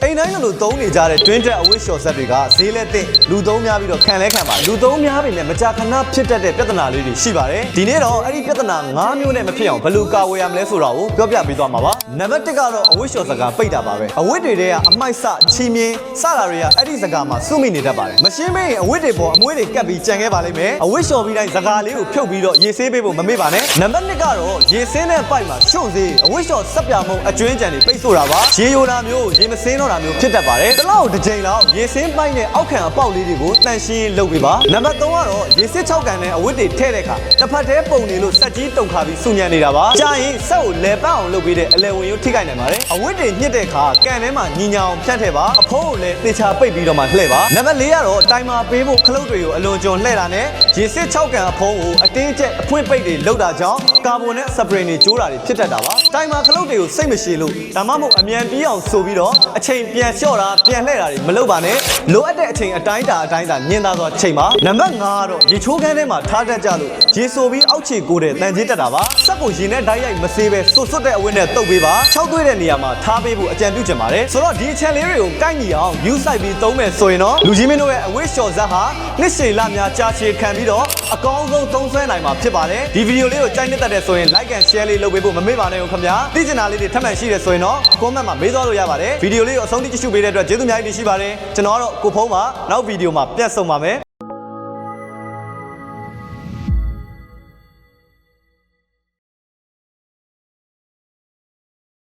အိမ်တိုင်းလိုသုံးနေကြတဲ့တွင်းတက်အဝတ်လျှော်ဆက်တွေကဈေးလက်သင့်လူသုံးများပြီးတော့ခံလဲခံပါလူသုံးများပြီနဲ့မကြာခဏဖြစ်တတ်တဲ့ပြဿနာလေးတွေရှိပါတယ်ဒီနေ့တော့အဲ့ဒီပြဿနာ9မျိုးနဲ့မဖြစ်အောင်ဘယ်လိုကာဝယ်ရမလဲဆိုတာကိုပြောပြပေးသွားမှာပါနံပါတ်1ကတော့အဝတ်လျှော်စကားပိတ်တာပါပဲအဝတ်တွေကအမိုက်စချီမြင်းစတာတွေကအဲ့ဒီစကားမှာစုမိနေတတ်ပါတယ်မရှင်းမရင်အဝတ်တွေပေါ်အမွှေးတွေကပ်ပြီးကြံခဲ့ပါလိမ့်မယ်အဝတ်လျှော်ပြီးတိုင်းစကားလေးကိုဖြုတ်ပြီးတော့ရေဆေးပေးဖို့မမေ့ပါနဲ့နံပါတ်2ကတော့ရေစင်းတဲ့ပိုက်မှာရှုံ့စေးအဝတ်လျှော်စက်ပြမုံအကျွင်းကြံတွေပိတ်ဆိုတာပါရေယိုတာမျိုးရေမစင်းတော့တာမျိုးဖြစ်တတ်ပါတယ်တလောက်တစ်ချိန်လောက်ရေစင်းပိုင်းနဲ့အောက်ခံအပေါက်လေးတွေကိုတန့်ရှင်းလုပ်ပေးပါနံပါတ်3ကတော့ရေစစ်6ကန်နဲ့အဝတ်တွေထည့်တဲ့အခါတစ်ဖက်တည်းပုံနေလို့စက်ကြီးတုံခါပြီးစူညံနေတာပါကြာရင်စက်ကိုလဲပတ်အောင်လုပ်ပေးတဲ့အလဲဝင်ရုပ်ထိခိုက်နိုင်ပါတယ်အဝတ်တွေညှစ်တဲ့အခါကန်ထဲမှာညီညာအောင်ဖြန့်ထည့်ပါအဖိုးကိုလည်းသေချာပိတ်ပြီးတော့မှလှည့်ပါနံပါတ်4ကတော့တိုင်မာပေးဖို့ခလုတ်တွေကိုအလွန်ကျွံလှည့်တာနဲ့ရေစစ်6ကန်အဖုံးကိုအတင်းကျပ်အဖွင့်ပိတ်တွေလုပ်တာကြောင့်ကာဗွန်နဲ့စပရင်တွေကျိုးတာတွေဖြစ်တတ်တာပါတိုင်မာခလုတ်တွေကိုစိတ်မရှိလို့ဒါမှမဟုတ်အမြန်ပြီးအောင်ဆိုပြီးတော့အချိန်ပြန်လျှော့တာပြန်လှည့်တာတွေမလုပ်ပါနဲ့လိုအပ်တဲ့အချိန်အတိုင်းတာညင်သာစွာချိန်ပါနံပါတ်5ကတော့ရေချိုးခန်းထဲမှာထားတတ်ကြလို့ရေဆိုပြီးအောက်ခြေကိုတဲ့တန်ကြီးတက်တာပါစက်ကိုရေနဲ့ဓာတ်ရိုက်မစေးပဲဆွတ်တဲ့အဝတ်နဲ့တုပ်ပေးပါ၆သွေးတဲ့နေရာမှာထားပေးဖို့အကြံပြုချင်ပါတယ်ဆိုတော့ဒီအချက်လေးတွေကိုကိုက်ညီအောင်ယူဆိုင်ပြီးသုံးမယ်ဆိုရင်တော့လူကြီးမင်းတို့ရဲ့အဝတ်လျှော်ဇက်ဟာနှစ်ရှည်လများကြာရှည်ခံပြီးတော့အကောင်းဆုံးသုံးဆွဲနိုင်မှာဖြစ်ပါတယ်ဒီဗီဒီယိုလေးကိုကြိုက်နေတဲ့ဆိုရင် like and share လေးလုပ်ပေးဖို့မမေ့ပါနဲ့ခင်ဗျာသိချင်တာလေးတွေထပ်မံရှိတယ်ဆိုရင်တော့ comment မှာမေးသွားလို့ရပါတယ်ဗီဒီယိုလေးကိုအဆုံးထိကြည့်ရှုပေးတဲ့အတွက်ကျေးဇူးအများကြီးတင်ရှိပါတယ်ကျွန်တော်ကတော့ကိုဖုံးပါနောက်ဗီဒီယိုမှာပြန်ဆုံပါမယ်